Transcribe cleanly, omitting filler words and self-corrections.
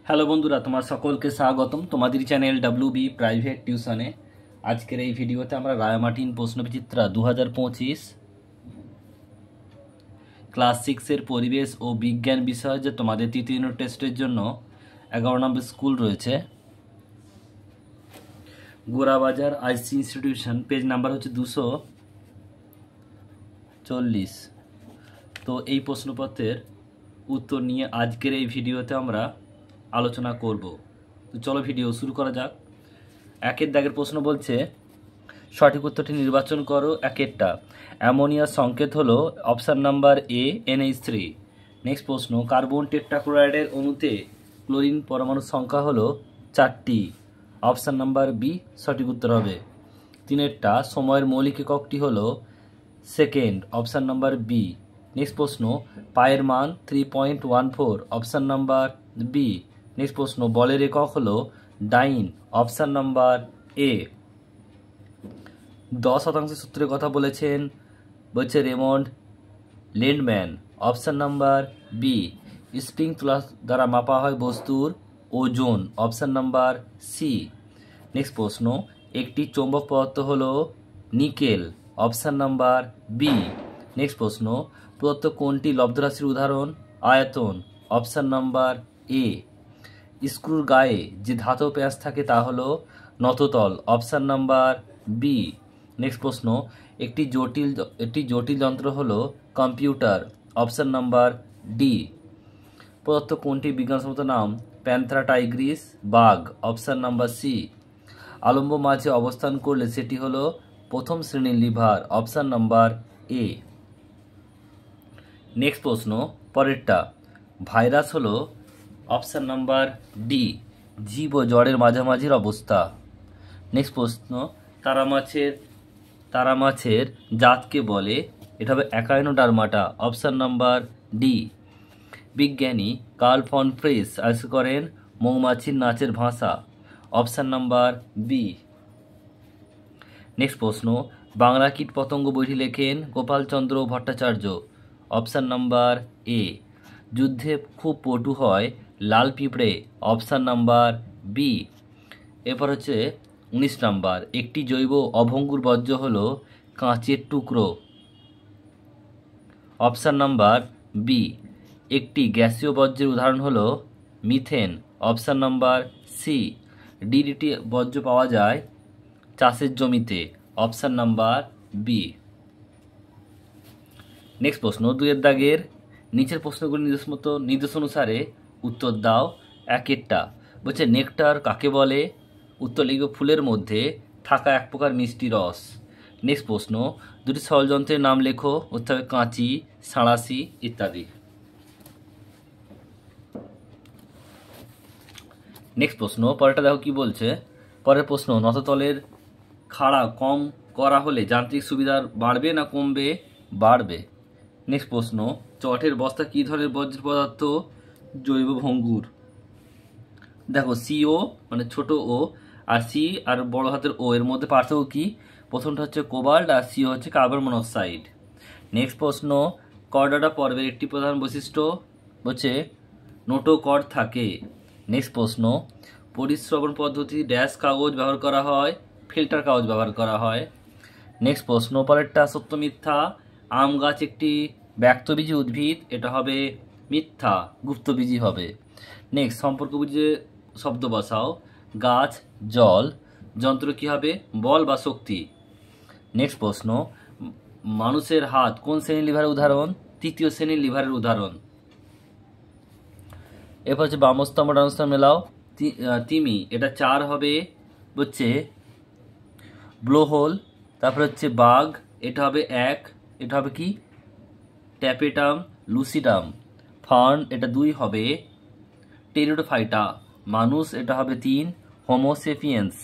Hello বন্ধুরা, তোমার সকলকে স্বাগতম তোমাদের চ্যানেল WB প্রাইভেট টিউশনে। আজকের এই ভিডিওতে আমরা রায়মার্টিন প্রশ্নবিচিত্রা 2025 ক্লাস 6-এর পরিবেশ ও বিজ্ঞান বিষয় যে তোমাদের তৃতীয় ইউনিট টেস্টের জন্য 11 নম্বর স্কুল রয়েছে, গোড়াবাজার আইসি ইনস্টিটিউশন, পেজ নাম্বার হচ্ছে 240। তো এই প্রশ্নপত্রের উত্তর নিয়ে আজকের এই ভিডিওতে আমরা আলোচনা করব। তো চলো ভিডিও শুরু করা যাক। একের দাগের প্রশ্ন বলছে সঠিক উত্তরটি নির্বাচন করো। একেরটা অ্যামোনিয়ার সংকেত হলো option number A NH3। Next প্রশ্ন কার্বন টেট্রাক্লোরাইডের অণুতে ক্লোরিন পরমাণুর সংখ্যা হলো 4টি, অপশান নাম্বার বি সঠিক উত্তর হবে। তিনেরটা সময়ের মৌলিক এককটি হলো second, option number B. Next প্রশ্ন পায়ের মান 3.14, অপশান নাম্বার বি। নেক্সট প্রশ্ন বলের একক হলো ডাইন, অপশান নাম্বার এ। 10% সূত্রের কথা বলেছেন, বলছে Raymond Lendman, option number B. Spring তুলা দ্বারা মাপা হয় বস্তুর ওজন, অপশান নাম্বার সি। নেক্সট প্রশ্ন একটি চৌম্বক পদার্থ হলো নিকেল, অপশান নাম্বার বি। নেক্সট প্রশ্ন প্রদত্ত কোনটি লব্ধরাশির উদাহরণ? আয়তন, অপশান নাম্বার এ। স্ক্রুর গায়ে যে ধাতব পেঁয়াজ থাকে তা হলো নততল, অপশান নাম্বার বি। নেক্সট প্রশ্ন একটি জটিল যন্ত্র হলো কম্পিউটার, অপশান নাম্বার ডি। প্রদত্ত কোনটি বিজ্ঞানসম্মত নাম? প্যান্থেরা টাইগ্রিস, বাঘ, অপশান নাম্বার সি। আলম্ব মাঝে অবস্থান করলে সেটি হলো প্রথম শ্রেণীর liver, option number A. Next প্রশ্ন পরেরটা ভাইরাস হলো অপশান নাম্বার ডি, জীব ও জড়ের মাঝামাঝির অবস্থা। নেক্সট প্রশ্ন তারা মাছের জাতকে বলে? এটা হবে অ্যাকাইনোডার্মাটা, অপশান নাম্বার ডি। বিজ্ঞানী কার্ল ফন ফ্রিস আবিষ্কার করেন মৌমাছির নাচের ভাষা, অপশান নাম্বার বি। নেক্সট প্রশ্ন বাংলা কীট পতঙ্গ বইটি লেখেন Gopalchandra Bhattacharya, option number A. যুদ্ধে খুব পটু হয় লাল পিঁপড়ে, অপশান নাম্বার বি। এরপর হচ্ছে 19 নাম্বার একটি জৈব অভঙ্গুর বর্জ্য হলো কাঁচের টুকরো, অপশান নাম্বার বি। একটি গ্যাসীয় বর্জ্যের উদাহরণ হলো methane, option number C. DDT বর্জ্য পাওয়া যায় চাষের জমিতে, অপশান নাম্বার বি। নেক্সট প্রশ্ন 2-এর দাগের নিচের প্রশ্নগুলি নির্দেশ অনুসারে উত্তর দাও। একেরটা বলছে নেকটার কাকে বলে? উত্তর লিখবে ফুলের মধ্যে থাকা এক প্রকার মিষ্টি রস। নেক্সট প্রশ্ন দুটি ষড়যন্ত্রের নাম লেখো। উত্তর হবে কাঁচি, সাঁড়াশি ইত্যাদি। নেক্সট প্রশ্ন পরেরটা দেখো কি বলছে। পরের প্রশ্ন নততলের খাড়া কম করা হলে যান্ত্রিক সুবিধা বাড়বে না কমবে? বাড়বে। নেক্সট প্রশ্ন চটের বস্তা কী ধরনের বর্জ্য পদার্থ? জৈব ভঙ্গুর। দেখো CO মানে ছোট ও আর সি আর বড় হাতের ও এর মধ্যে পার্থক্য কি? প্রথমটা হচ্ছে কোবাল্ট আর CO হচ্ছে কার্বন মনোক্সাইড। নেক্সট প্রশ্ন করডাটা পর্বের একটি প্রধান বৈশিষ্ট্য হচ্ছে নোটো কর্ড থাকে। নেক্সট প্রশ্ন পরিশ্রবণ পদ্ধতি ড্যাশ কাগজ ব্যবহার করা হয়? ফিল্টার কাগজ ব্যবহার করা হয়। নেক্সট প্রশ্ন পরেরটা সত্য মিথ্যা। আম গাছ একটি ব্যক্তবীজী উদ্ভিদ, এটা হবে মিথ্যা, গুপ্তবীজী হবে। নেক্সট সম্পর্ক বুঝে শব্দ বসাও। গাছ, জল, যন্ত্র কি হবে? বল বা শক্তি। নেক্সট প্রশ্ন মানুষের হাত কোন শ্রেণীর লিভারের উদাহরণ? তৃতীয় শ্রেণীর লিভারের উদাহরণ। এরপর হচ্ছে বামস্তম্ভ ডানস্তম্ভ মেলাও। তিমি এটা 4 হবে, হচ্ছে ব্লোহোল। তারপরে হচ্ছে বাঘ, এটা হবে 1, এটা হবে কি? Tapetum lucidum. ফার্ন এটা 2 হবে, টেরিডোফাইটা। মানুষ এটা হবে 3, হোমোসেপিয়েন্স।